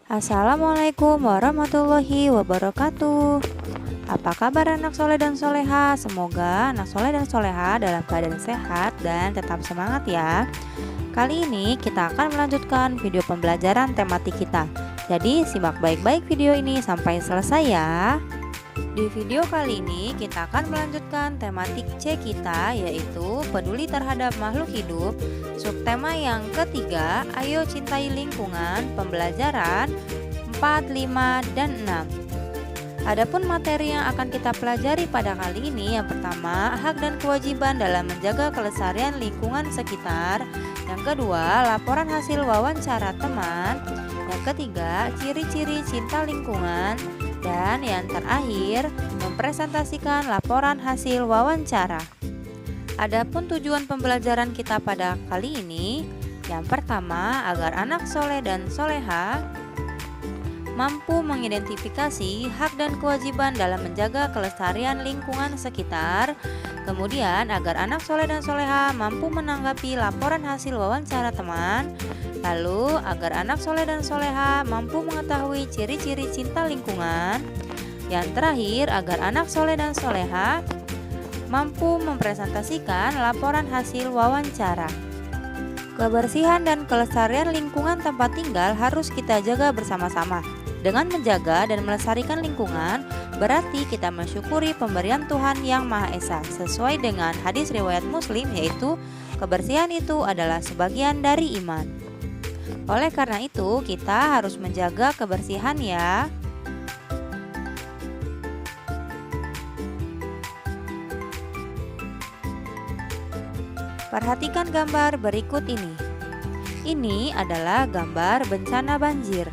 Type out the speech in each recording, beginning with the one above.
Assalamualaikum warahmatullahi wabarakatuh. Apa kabar anak soleh dan soleha? Semoga anak soleh dan soleha dalam keadaan sehat dan tetap semangat ya. Kali ini kita akan melanjutkan video pembelajaran tematik kita. Jadi simak baik-baik video ini sampai selesai ya. Di video kali ini kita akan melanjutkan tematik C kita, yaitu peduli terhadap makhluk hidup. Subtema yang ketiga, ayo cintai lingkungan, pembelajaran 4, 5, dan 6. Adapun materi yang akan kita pelajari pada kali ini, yang pertama, hak dan kewajiban dalam menjaga kelestarian lingkungan sekitar. Yang kedua, laporan hasil wawancara teman. Yang ketiga, ciri-ciri cinta lingkungan. Dan yang terakhir, mempresentasikan laporan hasil wawancara. Adapun tujuan pembelajaran kita pada kali ini, yang pertama, agar anak soleh dan soleha mampu mengidentifikasi hak dan kewajiban dalam menjaga kelestarian lingkungan sekitar. Kemudian, agar anak soleh dan soleha mampu menanggapi laporan hasil wawancara teman. Lalu, agar anak soleh dan soleha mampu mengetahui ciri-ciri cinta lingkungan. Yang terakhir, agar anak soleh dan soleha mampu mempresentasikan laporan hasil wawancara. Kebersihan dan kelestarian lingkungan tempat tinggal harus kita jaga bersama-sama. Dengan menjaga dan melestarikan lingkungan, berarti kita mensyukuri pemberian Tuhan Yang Maha Esa. Sesuai dengan hadis riwayat Muslim, yaitu kebersihan itu adalah sebagian dari iman. Oleh karena itu, kita harus menjaga kebersihan ya. Perhatikan gambar berikut ini. Ini adalah gambar bencana banjir.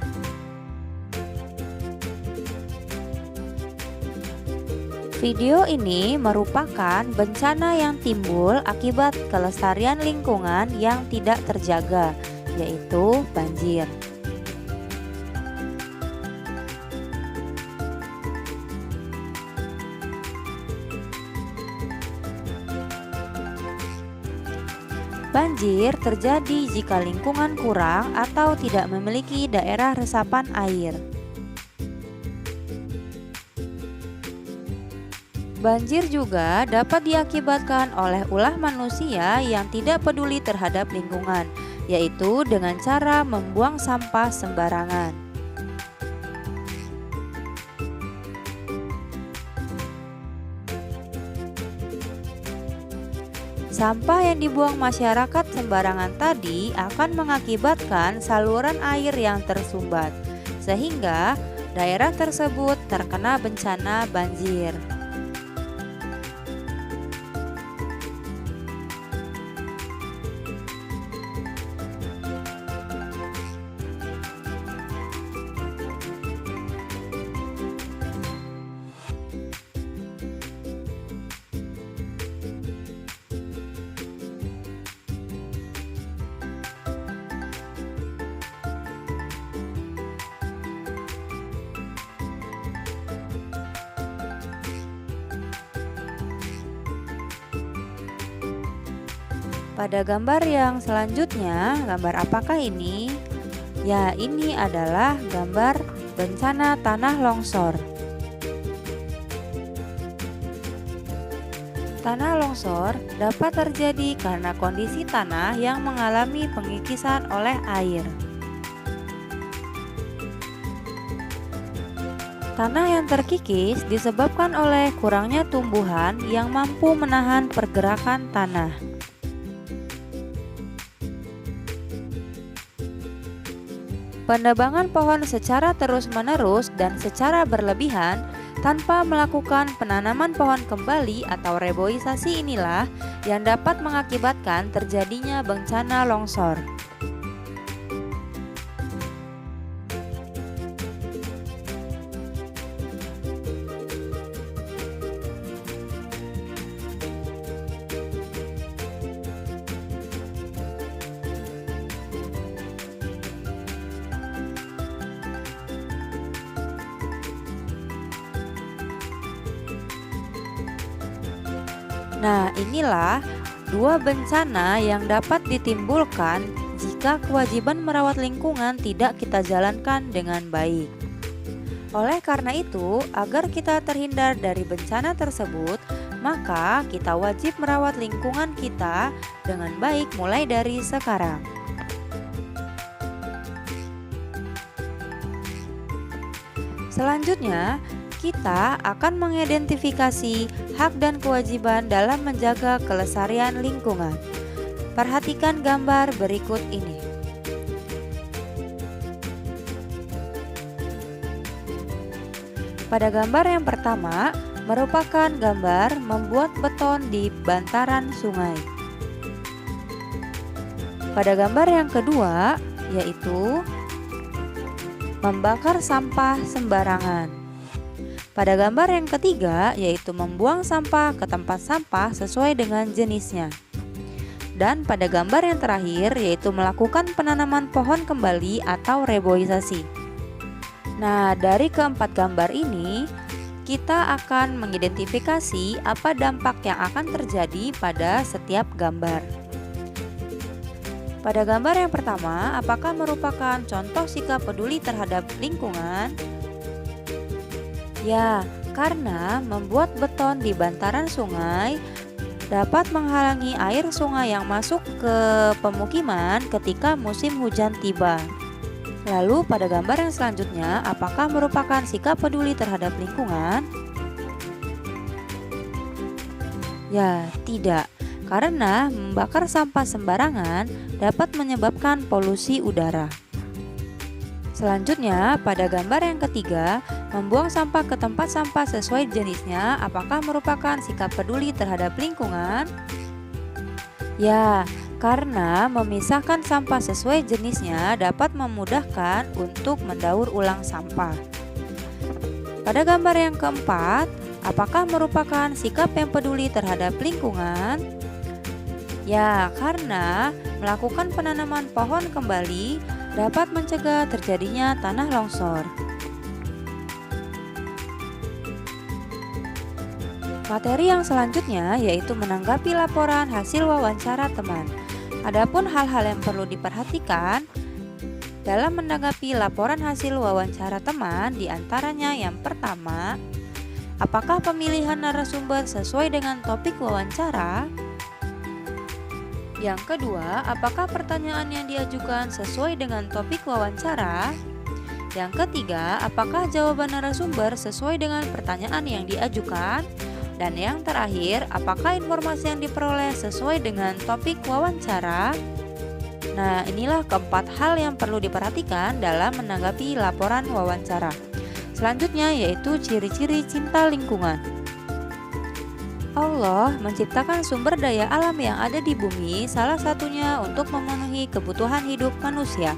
Video ini merupakan bencana yang timbul akibat kelestarian lingkungan yang tidak terjaga, yaitu banjir. Banjir terjadi jika lingkungan kurang atau tidak memiliki daerah resapan air. Banjir juga dapat diakibatkan oleh ulah manusia yang tidak peduli terhadap lingkungan, yaitu dengan cara membuang sampah sembarangan. Sampah yang dibuang masyarakat sembarangan tadi akan mengakibatkan saluran air yang tersumbat, sehingga daerah tersebut terkena bencana banjir. Pada gambar yang selanjutnya, gambar apakah ini? Ya, ini adalah gambar bencana tanah longsor. Tanah longsor dapat terjadi karena kondisi tanah yang mengalami pengikisan oleh air. Tanah yang terkikis disebabkan oleh kurangnya tumbuhan yang mampu menahan pergerakan tanah. Penebangan pohon secara terus-menerus dan secara berlebihan tanpa melakukan penanaman pohon kembali atau reboisasi inilah yang dapat mengakibatkan terjadinya bencana longsor. Nah, inilah dua bencana yang dapat ditimbulkan jika kewajiban merawat lingkungan tidak kita jalankan dengan baik. Oleh karena itu, agar kita terhindar dari bencana tersebut, maka kita wajib merawat lingkungan kita dengan baik mulai dari sekarang. Selanjutnya, kita akan mengidentifikasi hak dan kewajiban dalam menjaga kelestarian lingkungan. Perhatikan gambar berikut ini. Pada gambar yang pertama, merupakan gambar membuat beton di bantaran sungai. Pada gambar yang kedua, yaitu membakar sampah sembarangan. Pada gambar yang ketiga, yaitu membuang sampah ke tempat sampah sesuai dengan jenisnya. Dan pada gambar yang terakhir, yaitu melakukan penanaman pohon kembali atau reboisasi. Nah, dari keempat gambar ini, kita akan mengidentifikasi apa dampak yang akan terjadi pada setiap gambar. Pada gambar yang pertama, apakah merupakan contoh sikap peduli terhadap lingkungan? Ya, karena membuat beton di bantaran sungai dapat menghalangi air sungai yang masuk ke pemukiman ketika musim hujan tiba. Lalu pada gambar yang selanjutnya, apakah merupakan sikap peduli terhadap lingkungan? Ya, tidak. Karena membakar sampah sembarangan dapat menyebabkan polusi udara. Selanjutnya, pada gambar yang ketiga, membuang sampah ke tempat sampah sesuai jenisnya, apakah merupakan sikap peduli terhadap lingkungan? Ya, karena memisahkan sampah sesuai jenisnya dapat memudahkan untuk mendaur ulang sampah. Pada gambar yang keempat, apakah merupakan sikap yang peduli terhadap lingkungan? Ya, karena melakukan penanaman pohon kembali dapat mencegah terjadinya tanah longsor. Materi yang selanjutnya yaitu menanggapi laporan hasil wawancara teman. Adapun hal-hal yang perlu diperhatikan dalam menanggapi laporan hasil wawancara teman, diantaranya yang pertama, apakah pemilihan narasumber sesuai dengan topik wawancara? Yang kedua, apakah pertanyaan yang diajukan sesuai dengan topik wawancara? Yang ketiga, apakah jawaban narasumber sesuai dengan pertanyaan yang diajukan? Dan yang terakhir, apakah informasi yang diperoleh sesuai dengan topik wawancara? Nah, inilah keempat hal yang perlu diperhatikan dalam menanggapi laporan wawancara. Selanjutnya yaitu ciri-ciri cinta lingkungan. Allah menciptakan sumber daya alam yang ada di bumi, salah satunya untuk memenuhi kebutuhan hidup manusia.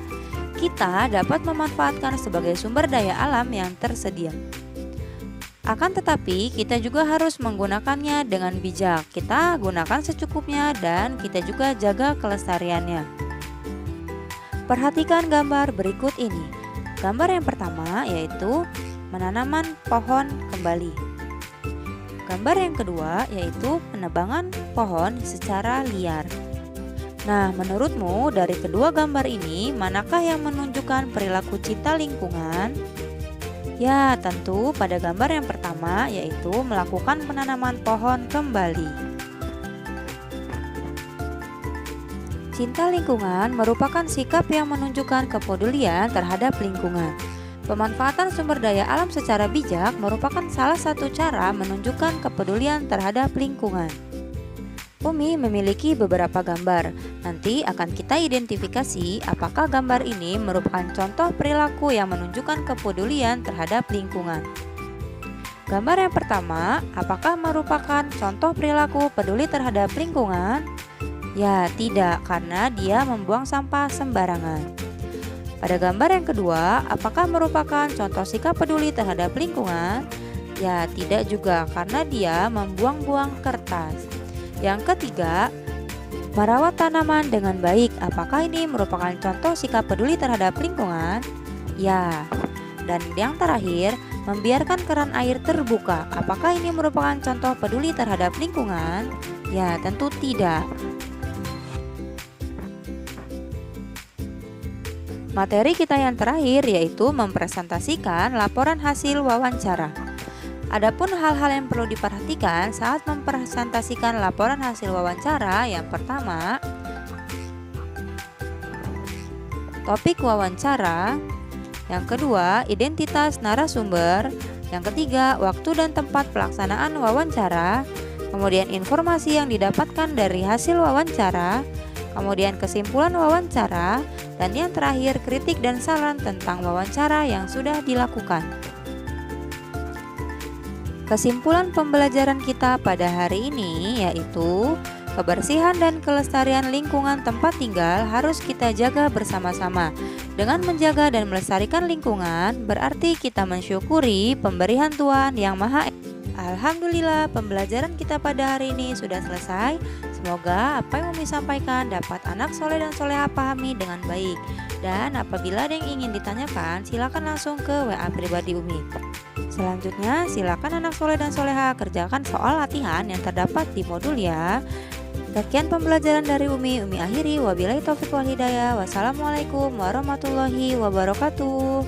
Kita dapat memanfaatkan sebagai sumber daya alam yang tersedia. Akan tetapi, kita juga harus menggunakannya dengan bijak. Kita gunakan secukupnya dan kita juga jaga kelestariannya. Perhatikan gambar berikut ini. Gambar yang pertama yaitu penanaman pohon kembali. Gambar yang kedua yaitu penebangan pohon secara liar. Nah, menurutmu dari kedua gambar ini, manakah yang menunjukkan perilaku cinta lingkungan? Ya, tentu pada gambar yang pertama yaitu melakukan penanaman pohon kembali. Cinta lingkungan merupakan sikap yang menunjukkan kepedulian terhadap lingkungan. Pemanfaatan sumber daya alam secara bijak merupakan salah satu cara menunjukkan kepedulian terhadap lingkungan. Umi memiliki beberapa gambar. Nanti akan kita identifikasi apakah gambar ini merupakan contoh perilaku yang menunjukkan kepedulian terhadap lingkungan. Gambar yang pertama, apakah merupakan contoh perilaku peduli terhadap lingkungan? Ya, tidak, karena dia membuang sampah sembarangan. Pada gambar yang kedua, apakah merupakan contoh sikap peduli terhadap lingkungan? Ya, tidak juga, karena dia membuang-buang kertas. Yang ketiga, merawat tanaman dengan baik. Apakah ini merupakan contoh sikap peduli terhadap lingkungan? Ya. Dan yang terakhir, membiarkan keran air terbuka. Apakah ini merupakan contoh peduli terhadap lingkungan? Ya, tentu tidak. Materi kita yang terakhir yaitu mempresentasikan laporan hasil wawancara. Adapun hal-hal yang perlu diperhatikan saat mempresentasikan laporan hasil wawancara, yang pertama, topik wawancara, yang kedua, identitas narasumber, yang ketiga, waktu dan tempat pelaksanaan wawancara, kemudian informasi yang didapatkan dari hasil wawancara, kemudian kesimpulan wawancara, dan yang terakhir kritik dan saran tentang wawancara yang sudah dilakukan. Kesimpulan pembelajaran kita pada hari ini yaitu kebersihan dan kelestarian lingkungan tempat tinggal harus kita jaga bersama-sama. Dengan menjaga dan melestarikan lingkungan berarti kita mensyukuri pemberian Tuhan Yang Maha Esa. Alhamdulillah, pembelajaran kita pada hari ini sudah selesai. Semoga apa yang Umi sampaikan dapat anak soleh dan soleha pahami dengan baik. Dan apabila ada yang ingin ditanyakan, silakan langsung ke WA pribadi Umi. Selanjutnya, silakan anak soleh dan soleha kerjakan soal latihan yang terdapat di modul ya. Sekian pembelajaran dari Umi akhiri. Wabillahi taufiq wal hidayah. Wassalamualaikum warahmatullahi wabarakatuh.